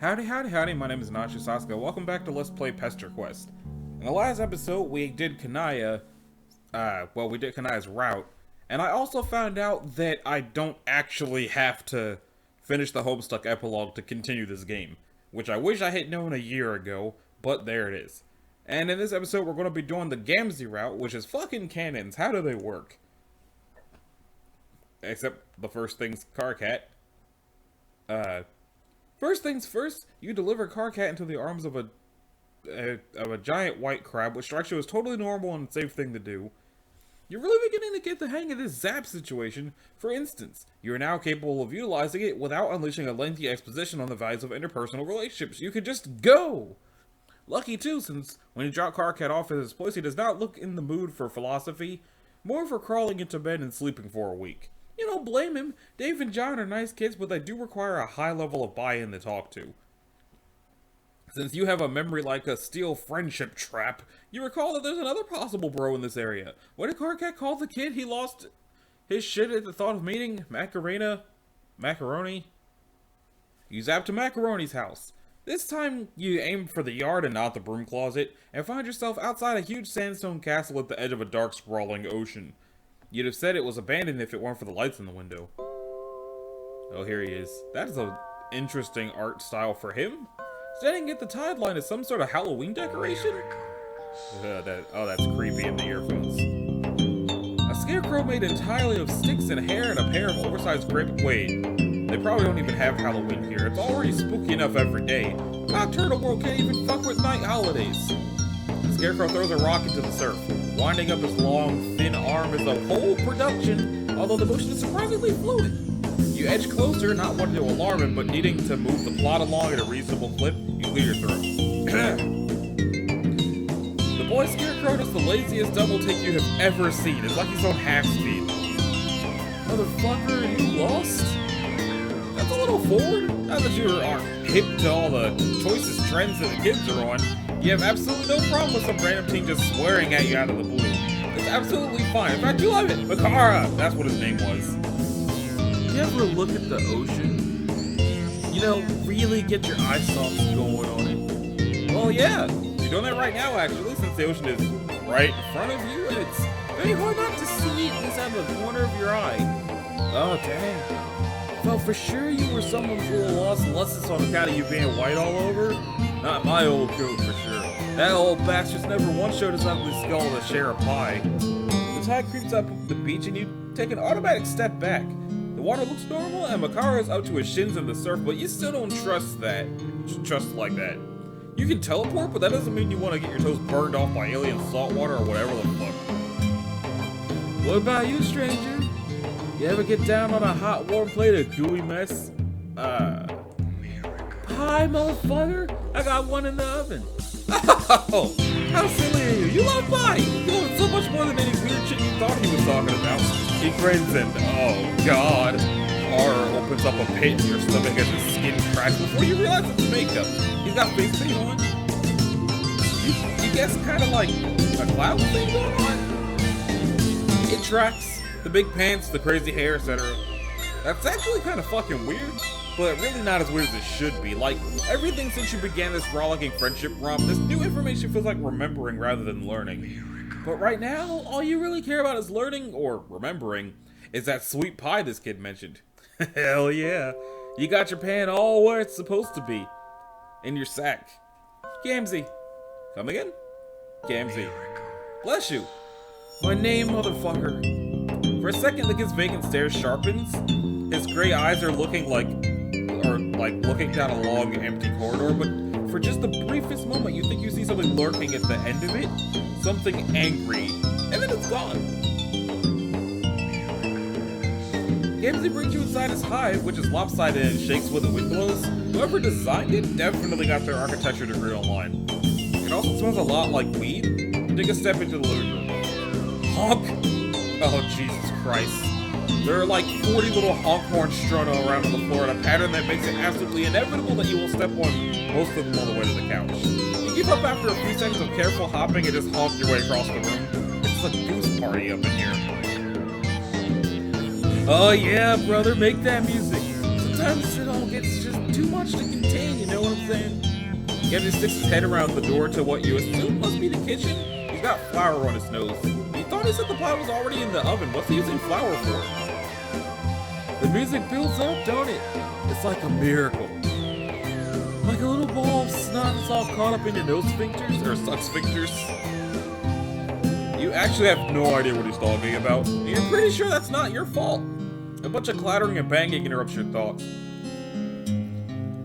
Howdy, my name is Nachi Sasuke. Welcome back to Let's Play Pesterquest. In the last episode, we did Kanaya's route, and I also found out that I don't actually have to finish the Homestuck epilogue to continue this game, which I wish I had known a year ago, but there it is. And in this episode, we're going to be doing the Gamzee route, which is fucking cannons. How do they work? Except the first thing's Karkat. First things first, you deliver Karkat into the arms of a giant white crab, which strikes you as totally normal and safe thing to do. You're really beginning to get the hang of this zap situation. For instance, you are now capable of utilizing it without unleashing a lengthy exposition on the values of interpersonal relationships. You can just go! Lucky too, since when you drop Karkat off at his place, he does not look in the mood for philosophy, more for crawling into bed and sleeping for a week. You don't blame him. Dave and John are nice kids, but they do require a high level of buy-in to talk to. Since you have a memory like a steel friendship trap, you recall that there's another possible bro in this area. What did Karkat call the kid he lost his shit at the thought of meeting? Macaroni? You zap to Macaroni's house. This time, you aim for the yard and not the broom closet, and find yourself outside a huge sandstone castle at the edge of a dark, sprawling ocean. You'd have said it was abandoned if it weren't for the lights in the window. Oh, here he is. That is an interesting art style for him. Standing at the tide line is some sort of Halloween decoration? That's creepy in the earphones. A scarecrow made entirely of sticks and hair and a pair of oversized Wait, they probably don't even have Halloween here. It's already spooky enough every day. Nocturnal World can't even fuck with night holidays. The scarecrow throws a rock into the surf. Winding up his long, thin arm is a whole production, although the motion is surprisingly fluid. You edge closer, not wanting to alarm him, but needing to move the plot along at a reasonable clip. You clear your throat. The boy scarecrow does the laziest double take you have ever seen. It's like he's on half speed. Motherfucker, you lost? That's a little forward. Now that you aren't hip to all the choicest trends that the kids are on, you have absolutely no problem with some random teen just swearing at you out of the blue. It's absolutely fine. In fact, you love it. Makara! That's what his name was. You ever look at the ocean? You know, really get your eye salts going on it. Well, yeah. You're doing that right now, actually, since the ocean is right in front of you, and it's very hard not to see it at least out of the corner of your eye. Oh, dang. Well, for sure you were someone's little lost unless it's on account of you being white all over. Not my old goat, for sure. That old bastard's never once showed his ugly skull to share a pie. The tide creeps up the beach and you take an automatic step back. The water looks normal and Makara is up to his shins in the surf, but you still don't trust like that. You can teleport, but that doesn't mean you want to get your toes burned off by alien saltwater or whatever the fuck. What about you, stranger? You ever get down on a hot, warm plate of gooey mess? Pie, motherfucker? I got one in the oven. Oh, how silly are you? You love pie! You love it so much more than any weird shit you thought he was talking about. He grins and, oh god, horror opens up a pit in your stomach as his skin cracks before you realize it's makeup. He's got face paint on. You guess kind of like a cloud thing going on? It tracks. The big pants, the crazy hair, etc. That's actually kind of fucking weird, but really not as weird as it should be. Like, everything since you began this frolicking friendship romp, this new information feels like remembering rather than learning. But right now, all you really care about is learning, or remembering, is that sweet pie this kid mentioned. Hell yeah. You got your pan all where it's supposed to be. In your sack. Gamzee. Come again? Gamzee. Bless you. My name, motherfucker. For a second, the kid's vacant stare sharpens. His gray eyes are looking looking down a long, empty corridor, but for just the briefest moment, you think you see something lurking at the end of it. Something angry. And then it's gone. Gamzee brings you inside his hive, which is lopsided and shakes when the wind blows. Whoever designed it definitely got their architecture degree online. It also smells a lot like weed. Take a step into the living room. Honk! Oh, Jesus Christ. There are like 40 little honk horns strewn around on the floor in a pattern that makes it absolutely inevitable that you will step on most of them on the way to the couch. You give up after a few seconds of careful hopping and just honk your way across the room. It's a goose party up in here. Oh yeah, brother, make that music. sometimes it all gets just too much to contain, you know what I'm saying? Gamzee sticks his head around the door to what you assume must be the kitchen. He's got flour on his nose. He thought he said the pie was already in the oven. What's he using flour for? The music builds up, don't it? It's like a miracle. Like a little ball of snot that's all caught up in your nose sphincters, or suck sphincters. You actually have no idea what he's talking about. You're pretty sure that's not your fault. A bunch of clattering and banging interrupts your thoughts.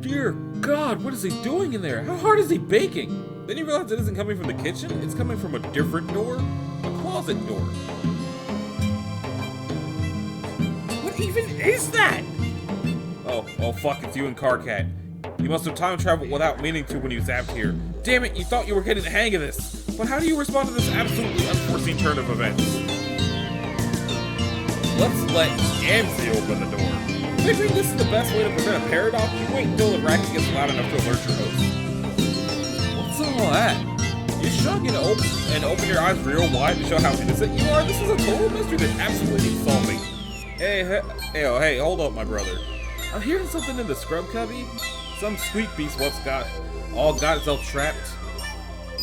Dear God, what is he doing in there? How hard is he baking? Then you realize it isn't coming from the kitchen, it's coming from a different door. A closet door. What even is that? Oh fuck, it's you and Carcat. You must have time traveled without meaning to when you zapped here. Damn it, you thought you were getting the hang of this. But how do you respond to this absolutely unforeseen turn of events? Let's let Gamzee open the door. Figuring this is the best way to prevent a paradox, you wait until the racket gets loud enough to alert your host. What's all that? You shrug and open your eyes real wide to show how innocent you are. This is a total mystery that absolutely needs solving. Hey, hold up, my brother. I'm hearing something in the scrub cubby. Some squeak beast once got itself trapped.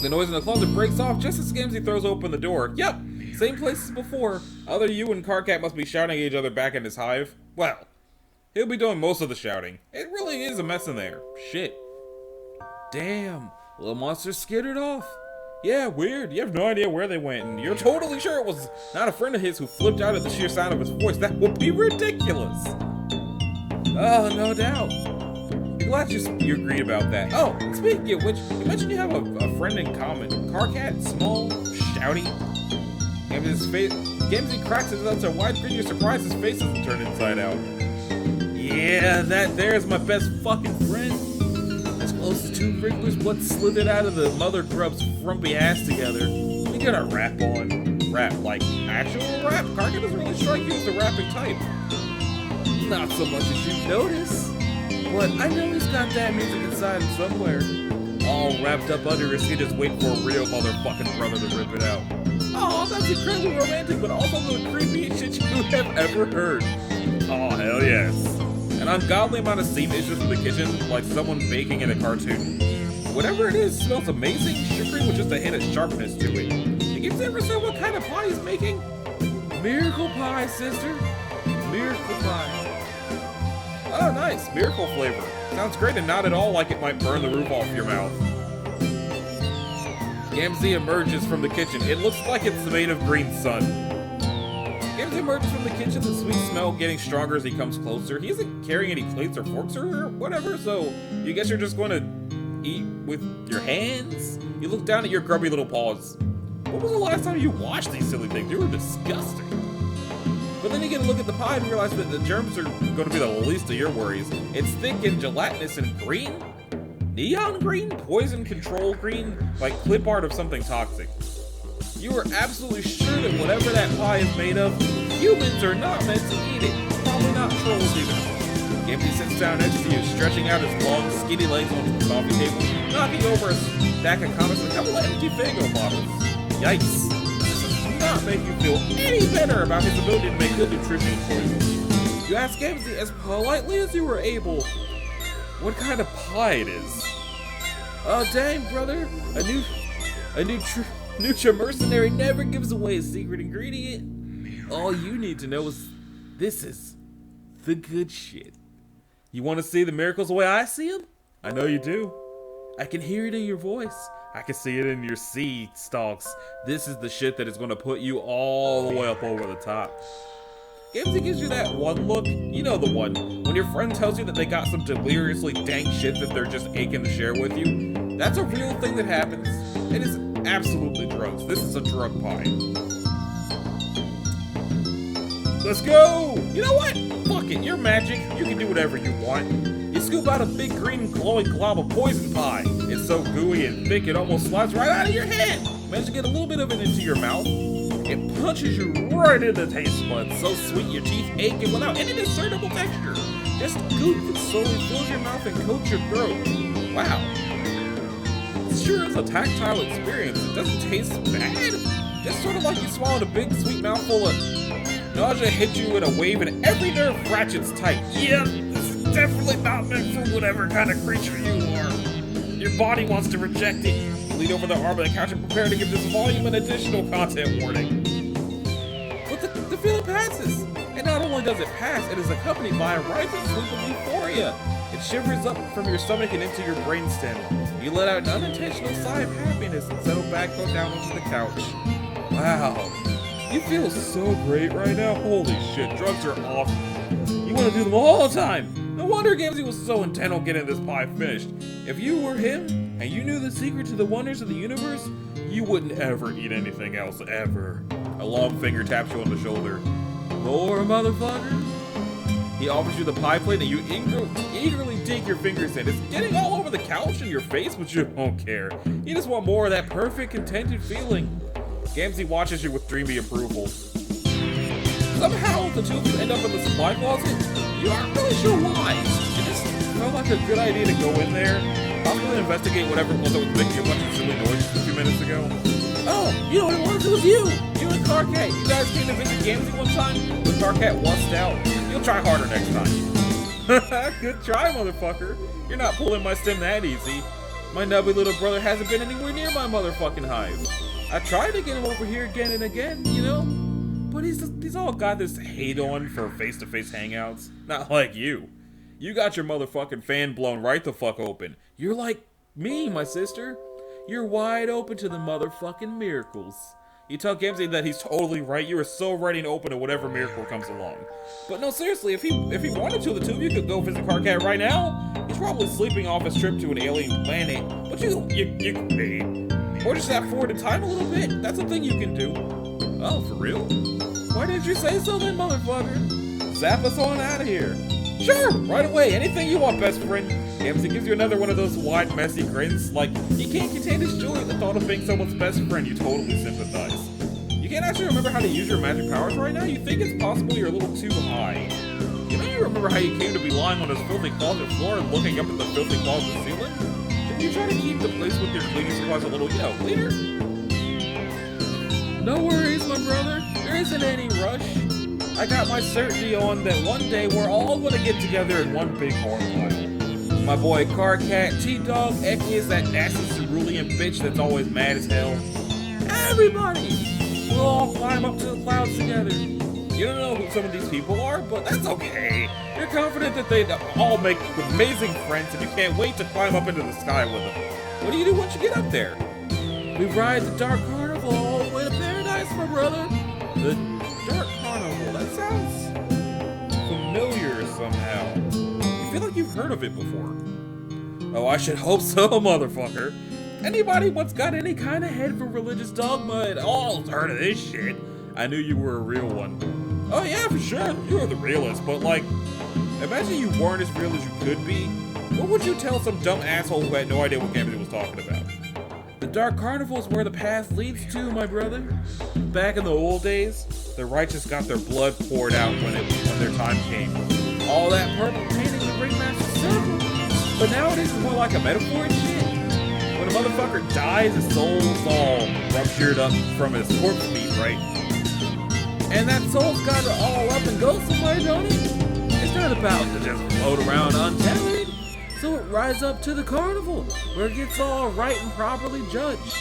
The noise in the closet breaks off just as Gamzee throws open the door. Yep, same place as before. Other you and Carcat must be shouting at each other back in his hive. Well, he'll be doing most of the shouting. It really is a mess in there. Shit. Damn, little monster skittered off. Yeah, weird. You have no idea where they went, and you're totally sure it was not a friend of his who flipped out at the sheer sound of his voice. That would be ridiculous. Oh, no doubt. I'm glad you agreed about that. Oh, speaking of which, you mentioned you have a friend in common. Carcat, small, shouty. Gamzee cracks his lips so wide grin, you're surprised his face doesn't turn inside out. Yeah, that there's my best fucking friend. As close as two wrigglers what slithered out of the mother grub's frumpy ass together. We got our rap on. Rap, like actual rap? Carcat doesn't really strike you as the rapping type. Not so much as you notice. But I know he's got that music inside him somewhere. All wrapped up under his skin, just waiting for a real motherfucking brother to rip it out. Oh, that's incredibly romantic, but also the creepiest shit you have ever heard. Oh, hell yes. An ungodly amount of steam issues from the kitchen, like someone baking in a cartoon. Whatever it is, smells amazing, sugary with just a hint of sharpness to it. You can ever say what kind of pie he's making? Miracle pie, sister. Miracle pie. Oh, nice. Miracle flavor. Sounds great and not at all like it might burn the roof off your mouth. Gamzee emerges from the kitchen. It looks like it's made of green sun. Gamzee emerges from the kitchen, the sweet smell getting stronger as he comes closer. He isn't carrying any plates or forks or whatever, so you guess you're just going to eat with your hands? You look down at your grubby little paws. When was the last time you washed these silly things? They were disgusting. But then you get a look at the pie and realize that the germs are going to be the least of your worries. It's thick and gelatinous and green? Neon green? Poison control green? Like clip art of something toxic. You are absolutely sure that whatever that pie is made of, humans are not meant to eat it. Probably not trolls either. Gamzee sits down next to you, stretching out his long, skinny legs onto the coffee table, knocking over a stack of comics and a couple of empty Fago bottles. Yikes. Not make you feel any better about his ability to make good nutrition choices. You ask Gamzee as politely as you were able what kind of pie it is. Oh dang, brother, a Nutra mercenary never gives away a secret ingredient. All you need to know is this is the good shit. You want to see the miracles the way I see them? I know you do. I can hear it in your voice. I can see it in your seed stalks. This is the shit that is going to put you all the way up over the top. Gamzee gives you that one look, you know the one, when your friend tells you that they got some deliriously dank shit that they're just aching to share with you. That's a real thing that happens. It is absolutely drugs. This is a drug pie. Let's go! You know what? Fuck it, you're magic. You can do whatever you want. You scoop out a big green glowing glob of poison pie. It's so gooey and thick it almost slides right out of your hand. Manage to get a little bit of it into your mouth. It punches you right in the taste buds. So sweet your teeth ache and without any discernible texture. Just goop that slowly fills your mouth and coats your throat. Wow. It sure is a tactile experience. It doesn't taste bad. Just sort of like you swallowed a big sweet mouthful of nausea hit you in a wave and every nerve ratchets tight. Yeah, definitely not meant for whatever kind of creature you are. Your body wants to reject it. You lean over the arm of the couch and prepare to give this volume an additional content warning. But the feeling passes. And not only does it pass, it is accompanied by a rising sleep of euphoria. It shivers up from your stomach and into your brainstem. You let out an unintentional sigh of happiness and settle back down onto the couch. Wow. You feel so great right now. Holy shit, drugs are awesome. You want to do them all the time. No wonder Gamzee was so intent on getting this pie finished. If you were him, and you knew the secret to the wonders of the universe, you wouldn't ever eat anything else, ever. A long finger taps you on the shoulder. More, motherfucker? He offers you the pie plate and you eagerly dig your fingers in. It's getting all over the couch and your face, but you don't care. You just want more of that perfect, contented feeling. Gamzee watches you with dreamy approval. Somehow, the two of you end up in the supply closet. You aren't really sure why. It just felt like a good idea to go in there, possibly investigate whatever it was that was making a bunch of silly noises a few minutes ago. Oh, you know what it was? It was you! You and Carcat. You guys came to visit Gamzee one time, but Carcat wussed out. You'll try harder next time. Good try, motherfucker. You're not pulling my stem that easy. My nubby little brother hasn't been anywhere near my motherfucking hive. I tried to get him over here again and again, you know? But he's all got this hate on for face-to-face hangouts. Not like you. You got your motherfucking fan blown right the fuck open. You're like me, my sister. You're wide open to the motherfucking miracles. You tell Gamzee that he's totally right. You are so ready and open to whatever miracle comes along. But no, seriously, if he wanted to, the two of you could go visit Carcat right now. He's probably sleeping off his trip to an alien planet. But you can wait. Or just fast forward in time a little bit. That's a thing you can do. Oh, for real? Why didn't you say so then, motherfucker? Zap us on out of here. Sure, right away. Anything you want, best friend. Gamzee gives you another one of those wide, messy grins, like you can't contain his joy at the thought of being someone's best friend. You totally sympathize. You can't actually remember how to use your magic powers right now. You think it's possible you're a little too high. You may remember how you came to be lying on his filthy closet floor and looking up at the filthy closet ceiling? Didn't you try to keep the place with your cleaning supplies a little, cleaner? No worries, my brother. There isn't any rush. I got my certainty on that one day we're all gonna get together in one big horn pile. My boy Carcat, T-Dog, Eki is that nasty cerulean bitch that's always mad as hell. Everybody! We'll all climb up to the clouds together. You don't know who some of these people are, but that's okay. You're confident that they all make amazing friends and you can't wait to climb up into the sky with them. What do you do once you get up there? We ride the Dark Carnival all the way to paradise, my brother. The Dark Carnival, that sounds familiar somehow. You feel like you've heard of it before. Oh, I should hope so, motherfucker. Anybody once got any kind of head for religious dogma at all has heard of this shit. I knew you were a real one. Oh yeah, for sure, you're the realest, but like, imagine you weren't as real as you could be. What would you tell some dumb asshole who had no idea what Gamzee was talking about? The Dark Carnival is where the path leads to, my brother. Back in the old days, the righteous got their blood poured out when their time came. All that purple painting would bring massive circle. But nowadays it's more like a metaphor and shit. When a motherfucker dies, his soul's all ruptured up from his corpse meat, right? And that soul's got to all up and go somewhere, don't it? It's not about to just float around untethered. So it rides up to the carnival, where it gets all right and properly judged,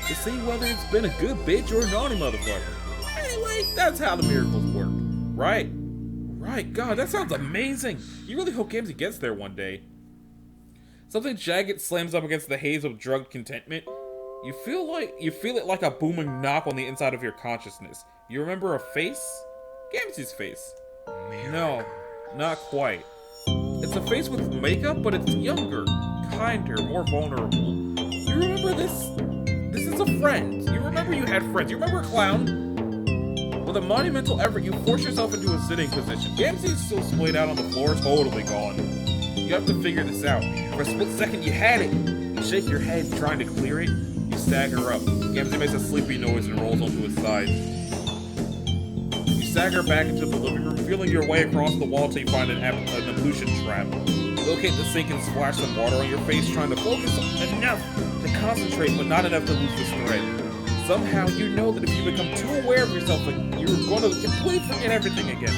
to see whether it's been a good bitch or a naughty motherfucker. Anyway, that's how the miracles work. Right? Right, God, that sounds amazing. You really hope Gamzee gets there one day. Something jagged slams up against the haze of drugged contentment. You feel it like a booming knock on the inside of your consciousness. You remember a face? Gamzee's face. No, not quite. It's a face with makeup, but it's younger, kinder, more vulnerable. You remember this? This is a friend. You remember you had friends. You remember a clown? With a monumental effort, you force yourself into a sitting position. Gamzee's still splayed out on the floor, totally gone. You have to figure this out. For a split second, you had it. You shake your head, trying to clear it. You stagger up. Gamzee makes a sleepy noise and rolls onto his side. You stagger back into the living room, feeling your way across the wall till you find an ablution trap. Locate the sink and splash some water on your face, trying to focus enough to concentrate, but not enough to lose this thread. Somehow, you know that if you become too aware of yourself, like you're going to completely forget everything again.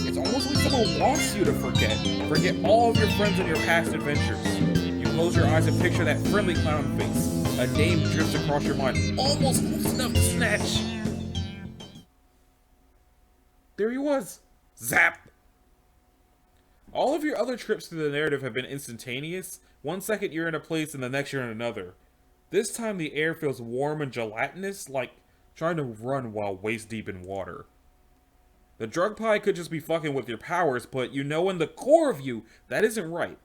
It's It's almost like someone wants you to forget. Forget all of your friends and your past adventures. You close your eyes and picture that friendly clown face. A name drifts across your mind, almost close enough to snatch. There he was. Zap! All of your other trips through the narrative have been instantaneous. 1 second you're in a place and the next you're in another. This time the air feels warm and gelatinous, like trying to run while waist deep in water. The drug pie could just be fucking with your powers, but you know in the core of you, that isn't right.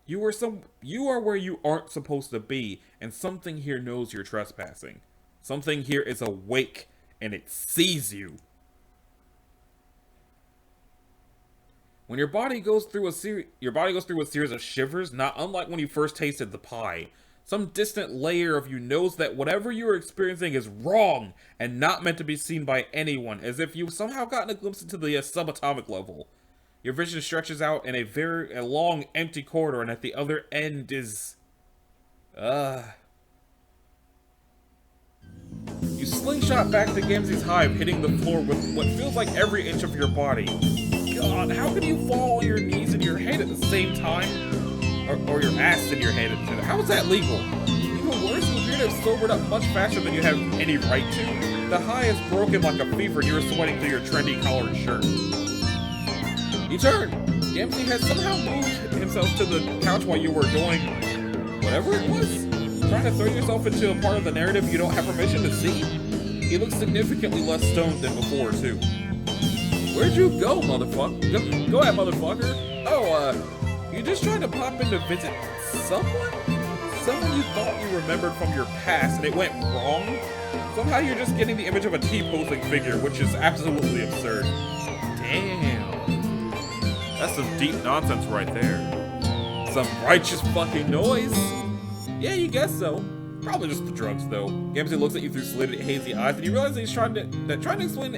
You are where you aren't supposed to be, and something here knows you're trespassing. Something here is awake, and it sees you. When your body goes through a series of shivers, not unlike when you first tasted the pie. Some distant layer of you knows that whatever you are experiencing is wrong and not meant to be seen by anyone, as if you've somehow gotten a glimpse into the subatomic level. Your vision stretches out in a long, empty corridor, and at the other end is... You slingshot back to Gamzee's hive, hitting the floor with what feels like every inch of your body. God, how can you fall on your knees and your head at the same time? Or your ass in your head. How is that legal? Even worse, you appear to have sobered up much faster than you have any right to. The high is broken like a fever and you are sweating through your trendy collared shirt. You turn. Gamzee has somehow moved himself to the couch while you were doing whatever it was. Trying to throw yourself into a part of the narrative you don't have permission to see. He looks significantly less stoned than before, too. Where'd you go, motherfucker? Go ahead, motherfucker. Oh, you just trying to pop in to visit someone? Someone you thought you remembered from your past and it went wrong? Somehow you're just getting the image of a T-posing figure, which is absolutely absurd. Damn. That's some deep nonsense right there. Some righteous fucking noise. Yeah, you guess so. Probably just the drugs, though. Gamzee looks at you through slitted, hazy eyes, and you realize that he's trying to explain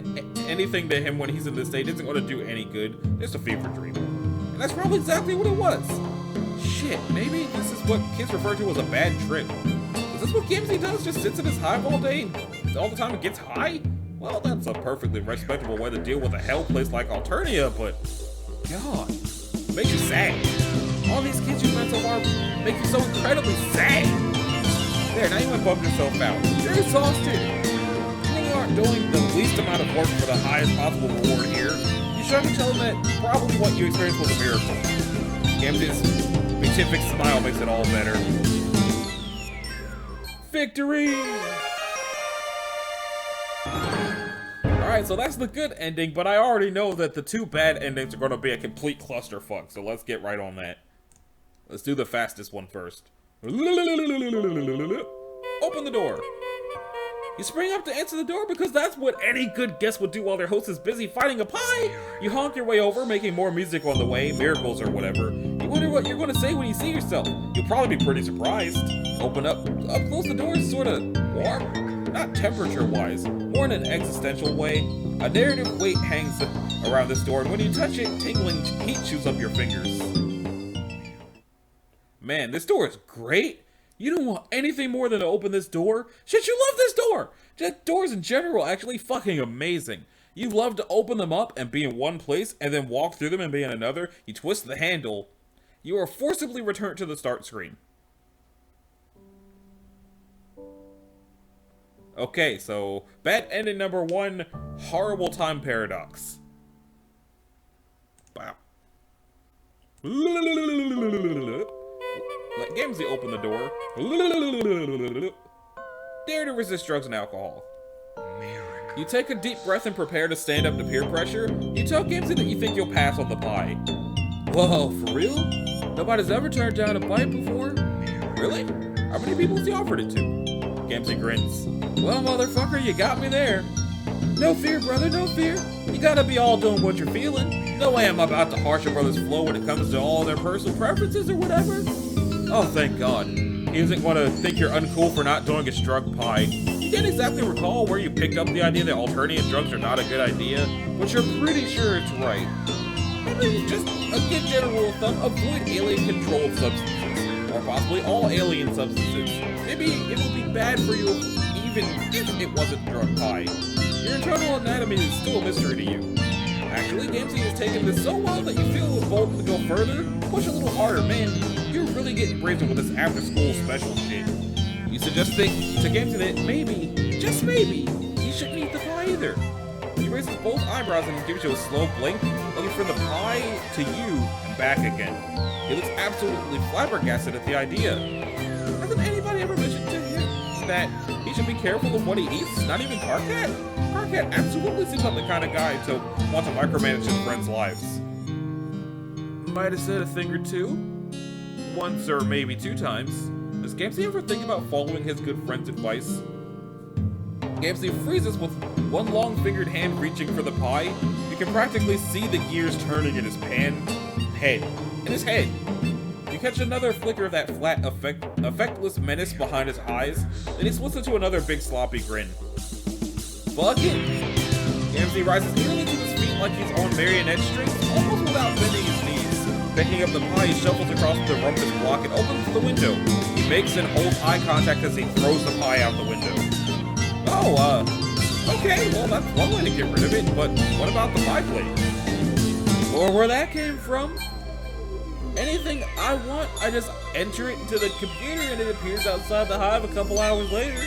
anything to him when he's in this state isn't going to do any good. It's a fever dream. And that's probably exactly what it was. Shit, maybe this is what kids refer to as a bad trip. Is this what Gamzee does? Just sits in his hive all day and all the time and gets high? Well, that's a perfectly respectable way to deal with a hell place like Alternia, but... God, it makes you sad. All these kids you've met so far make you so incredibly sad. There, now you went bump yourself out. You're exhausted. You aren't doing the least amount of work for the highest possible reward here. You try to tell them that probably what you experienced was a miracle. Gamzee's beatific smile makes it all better. Victory! Alright, so that's the good ending, but I already know that the two bad endings are going to be a complete clusterfuck, so let's get right on that. Let's do the fastest one first. Open the door. You spring up to answer the door because that's what any good guest would do while their host is busy fighting a pie. You honk your way over, making more music on the way, miracles or whatever. You wonder what you're going to say when you see yourself. You'll probably be pretty surprised. Open up close the door is sort of warm. Not temperature-wise, more in an existential way. A narrative weight hangs around this door, and when you touch it, tingling heat shoots up your fingers. Man, this door is great. You don't want anything more than to open this door? Shit, you love this door! Just doors in general actually fucking amazing. You love to open them up and be in one place, and then walk through them and be in another. You twist the handle. You are forcibly returned to the start screen. Okay, so bad ending number 1, horrible time paradox. Wow. Let Gamzee open the door. Dare to resist drugs and alcohol. You take a deep breath and prepare to stand up to peer pressure. You tell Gamzee that you think you'll pass on the pie. Whoa, for real? Nobody's ever turned down a bite before? Really? How many people has he offered it to? Gamzee grins. Well, motherfucker, you got me there. No fear, brother, no fear. You gotta be all doing what you're feeling. No way I'm about to harsh your brother's flow when it comes to all their personal preferences or whatever. Oh, thank God. He isn't going to think you're uncool for not doing a drug pie. You can't exactly recall where you picked up the idea that alternative drugs are not a good idea, but you're pretty sure it's right. Maybe just a good general rule of thumb, avoid alien-controlled substances, or possibly all alien substances. Maybe it will be bad for you even if it wasn't drug pie. Your internal anatomy is still a mystery to you. Actually, Gamzee has taken this so well that you feel emboldened to go further. Push a little harder, man. You're really getting brazen with this after-school special shit. You suggesting to Gamzee that maybe, just maybe, he shouldn't eat the pie either. He raises both eyebrows and gives you a slow blink, looking from the pie to you and back again. He looks absolutely flabbergasted at the idea. Hasn't anybody ever mentioned to him that he should be careful of what he eats? Not even Karkat? Karkat absolutely seems like the kind of guy to want to micromanage his friends' lives. Might have said a thing or two. Once or maybe 2 times. Does Gamzee ever think about following his good friend's advice? Gamzee freezes with one long-fingered hand reaching for the pie. You can practically see the gears turning in his head. You catch another flicker of that flat, effectless menace behind his eyes, then he splits into another big sloppy grin. Fuck it! Gamzee rises nearly to his feet like he's on marionette strings, almost without bending his knees. Picking up the pie, he shuffles across the rumpus block and opens the window. He makes and holds eye contact as he throws the pie out the window. Okay, well that's one way to get rid of it, but what about the pie plate? Or where that came from? Anything I want, I just enter it into the computer and it appears outside the hive a couple hours later.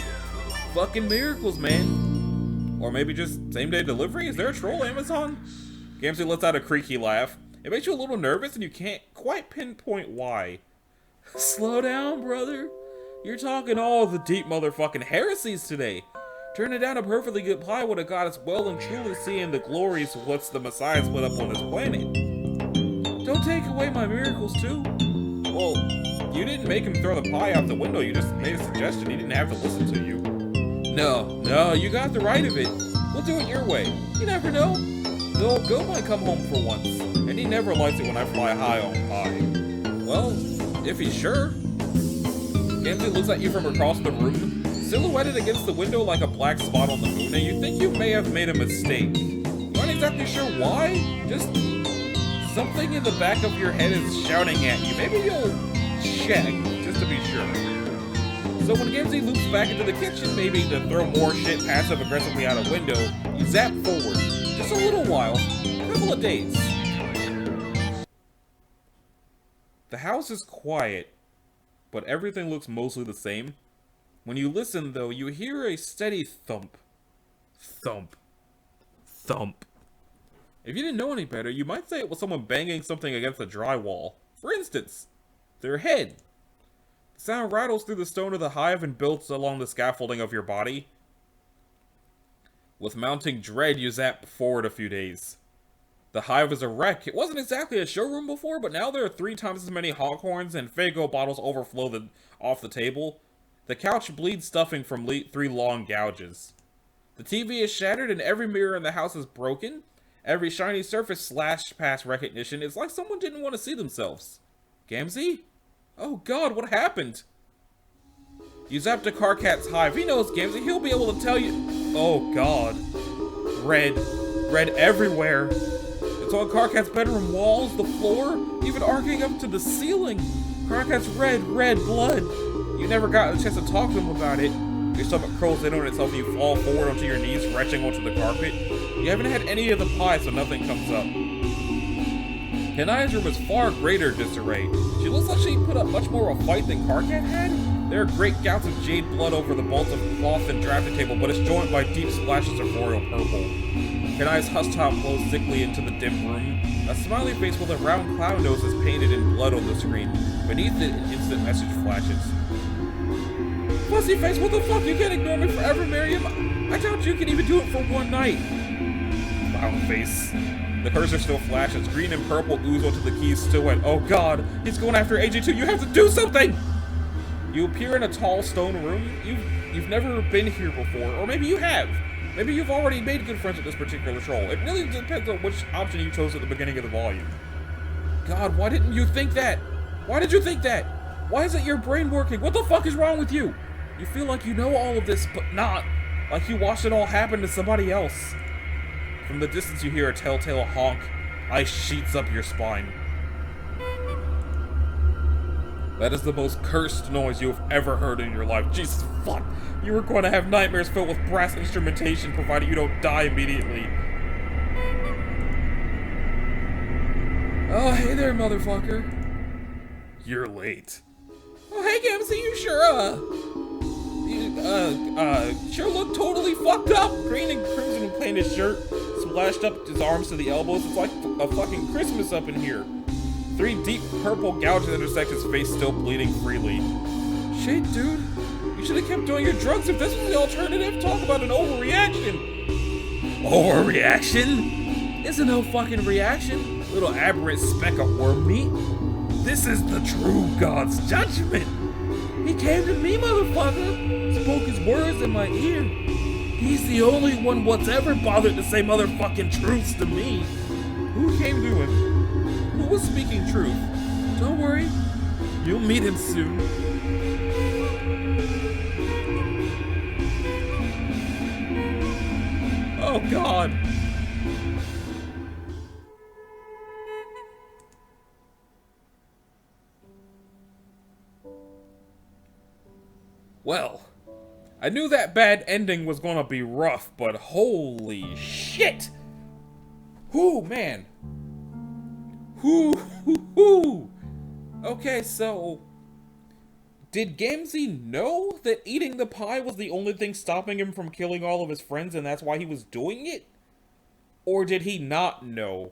Fucking miracles, man. Or maybe just same-day delivery? Is there a troll Amazon? Gamzee lets out a creaky laugh. It makes you a little nervous and you can't quite pinpoint why. Slow down, brother. You're talking all the deep motherfucking heresies today. Turning down a perfectly good pie would have got us well and truly seeing the glories of what's the Messiah split up on this planet. Don't take away my miracles, too. Well, you didn't make him throw the pie out the window, you just made a suggestion. He didn't have to listen to you. No, you got the right of it. We'll do it your way. You never know. The old goat might come home for once, and he never likes it when I fly high on pie. Well, if he's sure. Gamzee looks at you from across the room, silhouetted against the window like a black spot on the moon, and you think you may have made a mistake. You aren't exactly sure why, just something in the back of your head is shouting at you. Maybe you'll check, just to be sure. So when Gamzee loops back into the kitchen, maybe to throw more shit passive-aggressively out a window, you zap forward. Just a little while, a couple of days. The house is quiet, but everything looks mostly the same. When you listen, though, you hear a steady thump. Thump. Thump. If you didn't know any better, you might say it was someone banging something against the drywall. For instance, their head. The sound rattles through the stone of the hive and builds along the scaffolding of your body. With mounting dread, you zap forward a few days. The hive is a wreck. It wasn't exactly a showroom before, but now there are 3 times as many hoghorns and Faygo bottles overflow off the table. The couch bleeds stuffing from 3 long gouges. The TV is shattered and every mirror in the house is broken. Every shiny surface slashed past recognition. It's like someone didn't want to see themselves. Gamzee? Oh god, what happened? You zap to Karkat's hive. He knows Gamzee. He'll be able to tell you. Oh god. Red. Red everywhere. It's on Karkat's bedroom walls, the floor, even arcing up to the ceiling. Karkat's red blood. You never got a chance to talk to him about it. Your stomach curls in on itself and you fall forward onto your knees, retching onto the carpet. You haven't had any of the pie, so nothing comes up. Kanaya's room is far greater disarray. She looks like she put up much more of a fight than Karkat had. There are great gouts of jade blood over the bolts of cloth and drafting table, but it's joined by deep splashes of royal purple. Kanaya's hush top blows thickly into the dim room. A smiley face with a round clown nose is painted in blood on the screen. Beneath it, an instant message flashes. Fussy face, what the fuck? You can't ignore me forever, Miriam. I doubt you can even do it for one night. Clown face. The cursor still flashes. Green and purple ooze onto the keys still wet. Oh god, he's going after AG2. You have to do something! You appear in a tall stone room. You've never been here before, or maybe you have. Maybe you've already made good friends with this particular troll. It really depends on which option you chose at the beginning of the volume. God, why didn't you think that? Why did you think that? Why isn't your brain working? What the fuck is wrong with you? You feel like you know all of this, but not. Like you watched it all happen to somebody else. From the distance you hear a telltale honk. Ice sheets up your spine. That is the most cursed noise you have ever heard in your life. Jesus fuck. You are going to have nightmares filled with brass instrumentation provided you don't die immediately. Oh, hey there, motherfucker. You're late. Oh, hey, Gamzee, you sure look totally fucked up. Green and crimson painted shirt, splashed up his arms to the elbows. It's like a fucking Christmas up in here. 3 deep purple gouges intersect his face, still bleeding freely. Shit, dude. You should have kept doing your drugs if this was the alternative. Talk about an overreaction. Overreaction? It's no fucking reaction. Little aberrant speck of worm meat. This is the true God's judgment. He came to me, motherfucker. Spoke his words in my ear. He's the only one what's ever bothered to say motherfucking truths to me. Who came to him? Who was speaking truth? Don't worry. You'll meet him soon. Oh, God. Well, I knew that bad ending was gonna be rough, but holy shit! Whoo, man. Whoo. Okay, so... did Gamzee know that eating the pie was the only thing stopping him from killing all of his friends and that's why he was doing it? Or did he not know?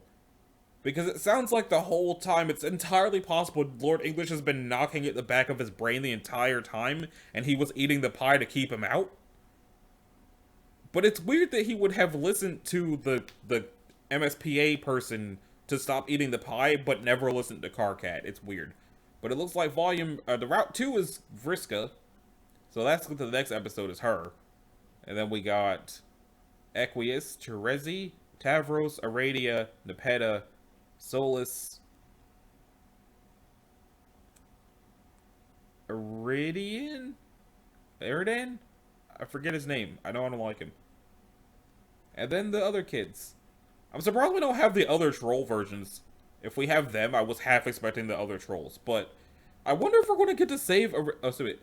Because it sounds like the whole time it's entirely possible Lord English has been knocking at the back of his brain the entire time and he was eating the pie to keep him out. But it's weird that he would have listened to the MSPA person to stop eating the pie but never listened to Carcat. It's weird. But it looks like the Route 2 is Vriska. So that's what the next episode is her. And then we got Equius, Terezi, Tavros, Aradia, Nepeta, Solus, Eridan? I forget his name. I know I don't like him. And then the other kids. I'm surprised we don't have the other troll versions. If we have them, I was half expecting the other trolls. But I wonder if we're going to get to save... it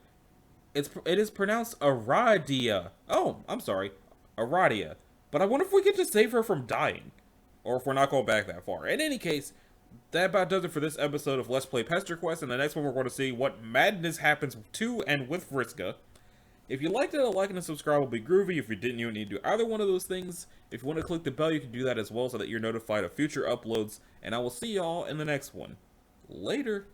is pronounced Aradia. Oh, I'm sorry. Aradia. But I wonder if we get to save her from dying. Or if we're not going back that far. In any case, that about does it for this episode of Let's Play Pesterquest. In the next one, we're going to see what madness happens to and with Vriska. If you liked it, a like and a subscribe will be groovy. If you didn't, you need to do either one of those things. If you want to click the bell, you can do that as well so that you're notified of future uploads. And I will see y'all in the next one. Later.